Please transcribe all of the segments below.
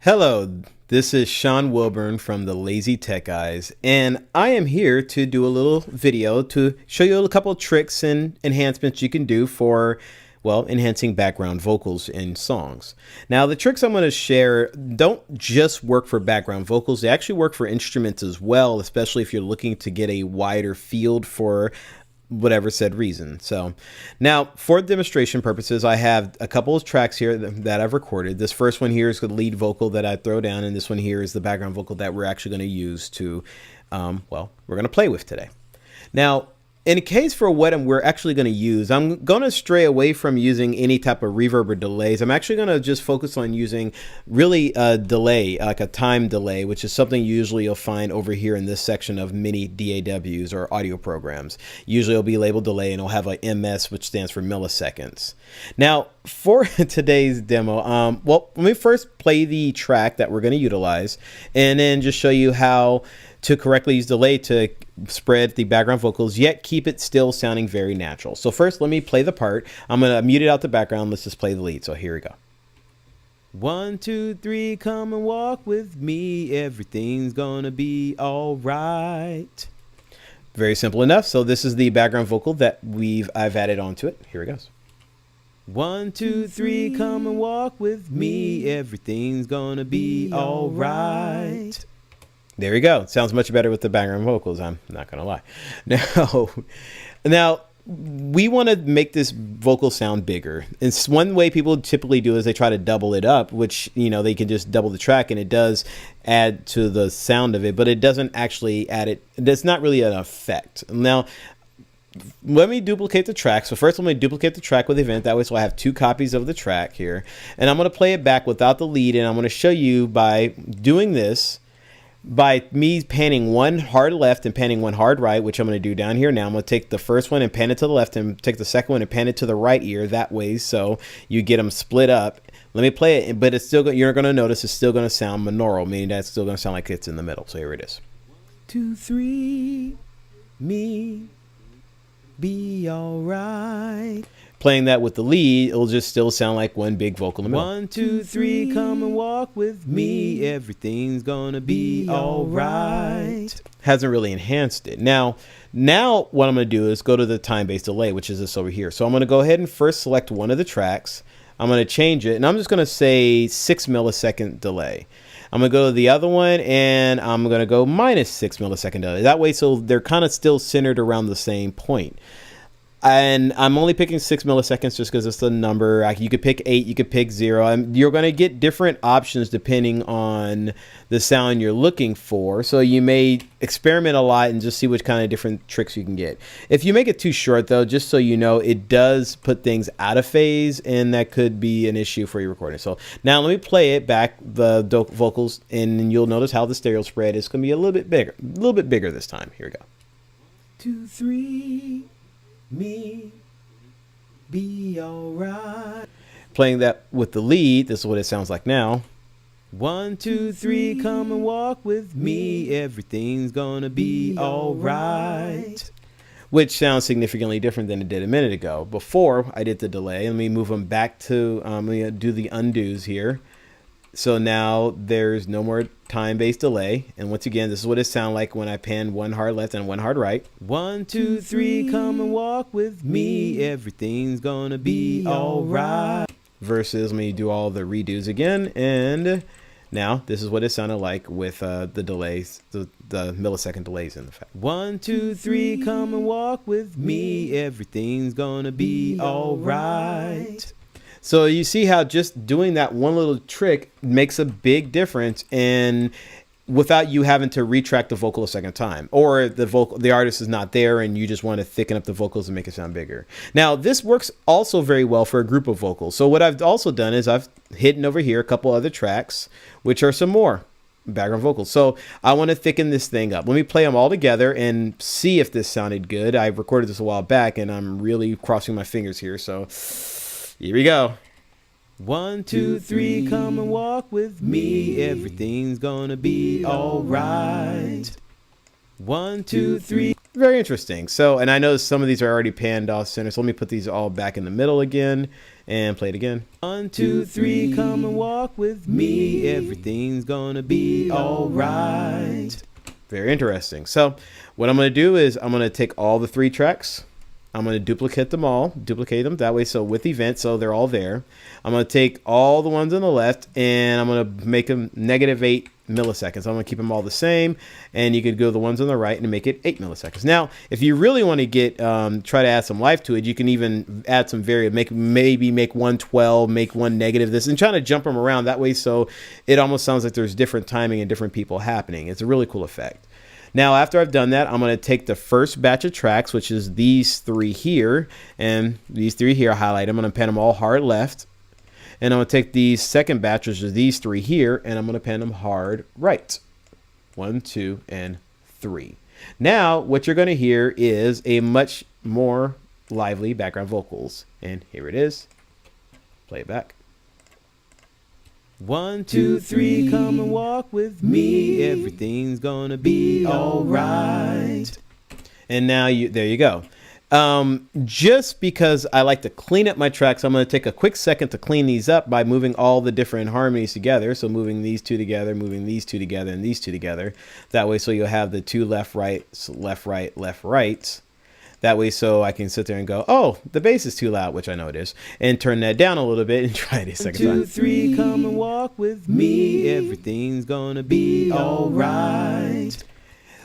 Hello, this is Sean Wilburn from the Lazy Tech Guys, and I am here to do a little video to show you a couple of tricks and enhancements you can do for, well, enhancing background vocals in songs. Now, the tricks I'm going to share don't just work for background vocals, they actually work for instruments as well, especially if you're looking to get a wider field for whatever said reason. So now for demonstration purposes, I have a couple of tracks here that I've recorded. This first one here is the lead vocal that I throw down, and this one here is the background vocal that we're actually going to use to, well, we're going to play with today. Now, in case for what we're actually going to use, I'm going to stray away from using any type of reverb or delays. I'm actually going to just focus on using really a delay, like a time delay, which is something usually you'll find over here in this section of mini DAWs or audio programs. Usually it'll be labeled delay and it'll have a MS, which stands for milliseconds. Now, for today's demo, well, let me first play the track that we're going to utilize and then just show you how to correctly use delay to spread the background vocals, yet keep it still sounding very natural. So first, let me play the part. I'm going to mute it out the background. Let's just play the lead. So here we go. 1, 2, 3, come and walk with me. Everything's gonna be all right. Very simple enough. So this is the background vocal that I've added onto it. Here it goes. 1, 2, 3, come and walk with me. Everything's gonna be all right. There we go. Sounds much better with the background vocals. I'm not going to lie. Now, we want to make this vocal sound bigger. And one way people typically do is they try to double it up, which, you know, they can just double the track and it does add to the sound of it, but it doesn't actually add it. It's not really an effect. Now, let me duplicate the track. So first, let me duplicate the track with Event. That way, so I have 2 copies of the track here. And I'm going to play it back without the lead. And I'm going to show you by doing this, by me panning one hard left and panning one hard right, which I'm going to do down here now. I'm going to take the first one and pan it to the left and take the second one and pan it to the right ear that way, so you get them split up. Let me play it, but it's still you're going to notice it's still going to sound monaural, meaning that's still going to sound like it's in the middle. So here it is. 2, 3, me be all right. Playing that with the lead, it'll just still sound like one big vocal in the middle. 1, 2, 3, come and walk with me. Everything's gonna be all right. Hasn't really enhanced it. Now what I'm gonna do is go to the time-based delay, which is this over here. So I'm gonna go ahead and first select one of the tracks. I'm gonna change it, and I'm just gonna say 6 millisecond delay. I'm gonna go to the other one, and I'm gonna go minus 6 millisecond delay. That way, so they're kind of still centered around the same point. And I'm only picking 6 milliseconds just because it's the number. You could pick 8, you could pick 0. You're going to get different options depending on the sound you're looking for. So you may experiment a lot and just see which kind of different tricks you can get. If you make it too short, though, just so you know, it does put things out of phase, and that could be an issue for your recording. So now let me play it back, the vocals, and you'll notice how the stereo spread is going to be a little bit bigger this time. Here we go. 2, 3. Me be all right. Playing that with the lead, this is what it sounds like now. 1, 2, 3, come and walk with me. Everything's gonna be all right. Which sounds significantly different than it did a minute ago. Before I did the delay, let me move them back to, let me do the undos here. So now there's no more time-based delay. And once again, this is what it sounds like when I pan one hard left and one hard right. 1, 2, 3, come and walk with me. Everything's gonna be all right. Versus, let me do all the redos again. And now this is what it sounded like with the delays, the millisecond delays in the fact. 1, 2, 3, come and walk with me. Everything's gonna be all right. So you see how just doing that one little trick makes a big difference, and without you having to retrack the vocal a second time, or the artist is not there and you just want to thicken up the vocals and make it sound bigger. Now this works also very well for a group of vocals. So what I've also done is I've hidden over here a couple other tracks, which are some more background vocals. So I want to thicken this thing up. Let me play them all together and see if this sounded good. I recorded this a while back and I'm really crossing my fingers here. So here we go. 1, 2, 3, come and walk with me. Everything's gonna be all right. 1, 2, 3. very interesting. So, and I know some of these are already panned off center, so let me put these all back in the middle again and play it again. 1, 2, 3, come and walk with me. Everything's gonna be all right. Very interesting. So what I'm going to do is I'm going to take all the 3 tracks. I'm going to duplicate them that way. So with event, so they're all there. I'm going to take all the ones on the left and I'm going to make them -8 milliseconds. I'm going to keep them all the same. And you could go to the ones on the right and make it 8 milliseconds. Now, if you really want to get, try to add some life to it, you can even add some maybe make one 12, make one negative this, and trying to jump them around that way. So it almost sounds like there's different timing and different people happening. It's a really cool effect. Now, after I've done that, I'm going to take the first batch of tracks, which is these 3 here, and these 3 here, highlight them. I'm going to pan them all hard left. And I'm going to take these second batch, which is these 3 here, and I'm going to pan them hard right. 1, 2, and 3. Now, what you're going to hear is a much more lively background vocals. And here it is. Play it back. 1, 2, 3, come and walk with me. Everything's gonna be all right. And now there you go. Just because I like to clean up my tracks, I'm going to take a quick second to clean these up by moving all the different harmonies together. So moving these 2 together, moving these 2 together, and these 2 together. That way, so you'll have the 2 left, right, left, right, left, right. That way, so I can sit there and go, oh, the bass is too loud, which I know it is, and turn that down a little bit and try it a second time. 1, 2, 3, come and walk with me. Everything's gonna be all right.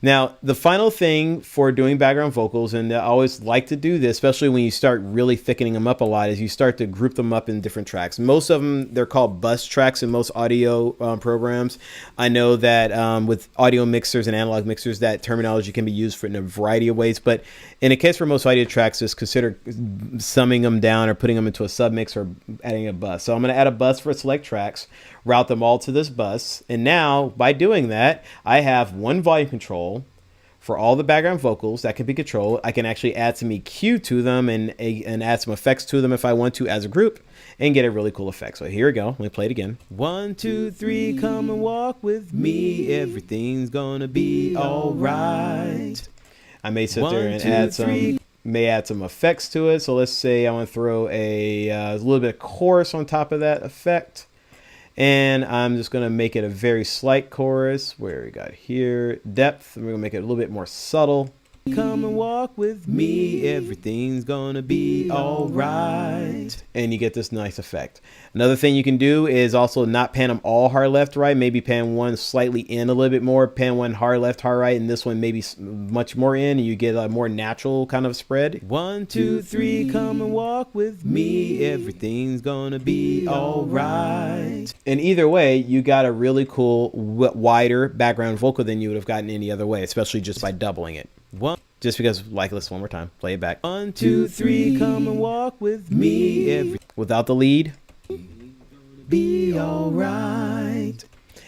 Now, the final thing for doing background vocals, and I always like to do this, especially when you start really thickening them up a lot, is you start to group them up in different tracks. Most of them, they're called bus tracks in most audio programs. I know that with audio mixers and analog mixers, that terminology can be used in a variety of ways. But in a case for most audio tracks, just consider summing them down or putting them into a submix or adding a bus. So I'm going to add a bus for select tracks, route them all to this bus. And now, by doing that, I have one volume control for all the background vocals that can be controlled. I can actually add some EQ to them and add some effects to them if I want to as a group and get a really cool effect. So here we go. Let me play it again. 1, 2, 3, come and walk with me. Everything's gonna be all right. I may sit there and add some effects to it. So let's say I want to throw a little bit of chorus on top of that effect. And I'm just going to make it a very slight chorus. Where we got here, depth. And we're going to make it a little bit more subtle. Come and walk with me. Everything's going to be all right. And you get this nice effect. Another thing you can do is also not pan them all hard left, right. Maybe pan one slightly in a little bit more. Pan one hard left, hard right. And this one maybe much more in. And you get a more natural kind of spread. 1, 2, 3, come and walk with me. Everything's going to be all right. And either way, you got a really cool, wider background vocal than you would have gotten any other way, especially just by doubling it. Just because, like, let's one more time. Play it back. 1, 2, 3, come and walk with me. Without the lead. Be all right.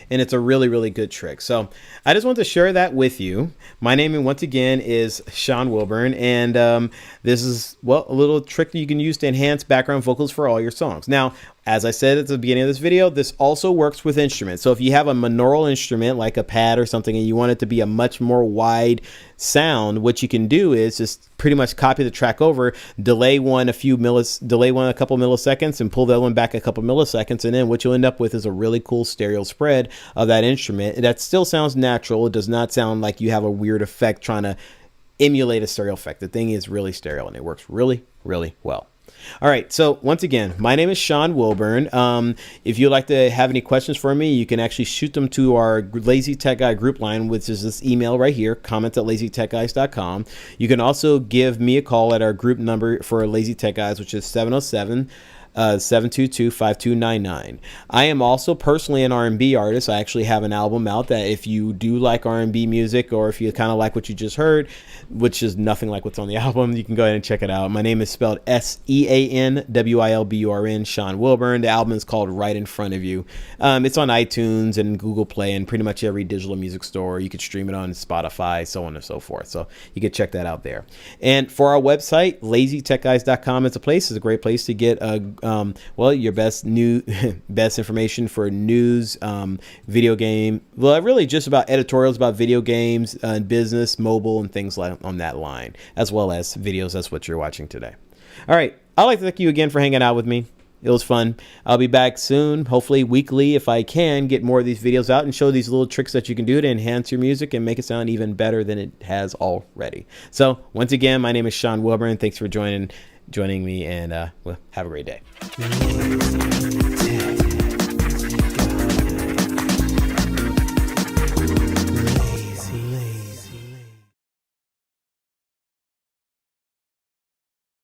And it's a really, really good trick. So I just want to share that with you. My name, once again, is Sean Wilburn. And this is, well, a little trick that you can use to enhance background vocals for all your songs. Now, as I said at the beginning of this video, this also works with instruments. So if you have a monaural instrument like a pad or something and you want it to be a much more wide sound, what you can do is just pretty much copy the track over, delay one a couple milliseconds and pull the other one back a couple milliseconds. And then what you'll end up with is a really cool stereo spread of that instrument. That still sounds natural. It does not sound like you have a weird effect trying to emulate a stereo effect. The thing is really stereo and it works really, really well. All right. So once again, my name is Sean Wilburn. If you'd like to have any questions for me, you can actually shoot them to our Lazy Tech Guy group line, which is this email right here, comments@lazytechguys.com. You can also give me a call at our group number for Lazy Tech Guys, which is 707-722-5299. I am also personally an R&B artist. I actually have an album out that if you do like R&B music, or if you kind of like what you just heard, which is nothing like what's on the album, you can go ahead and check it out. My name is spelled SeanWilburn, Sean Wilburn. The album is called Right in Front of You. It's on iTunes and Google Play and pretty much every digital music store. You could stream it on Spotify, so on and so forth. So you can check that out there. And for our website, lazytechguys.com, it's a great place to get a well, your best best information for news, video game. Well, really just about editorials about video games, business, mobile, and things like on that line, as well as videos. That's what you're watching today. All right. I'd like to thank you again for hanging out with me. It was fun. I'll be back soon, hopefully weekly, if I can get more of these videos out and show these little tricks that you can do to enhance your music and make it sound even better than it has already. So once again, my name is Sean Wilburn. Thanks for joining me, and well, have a great day.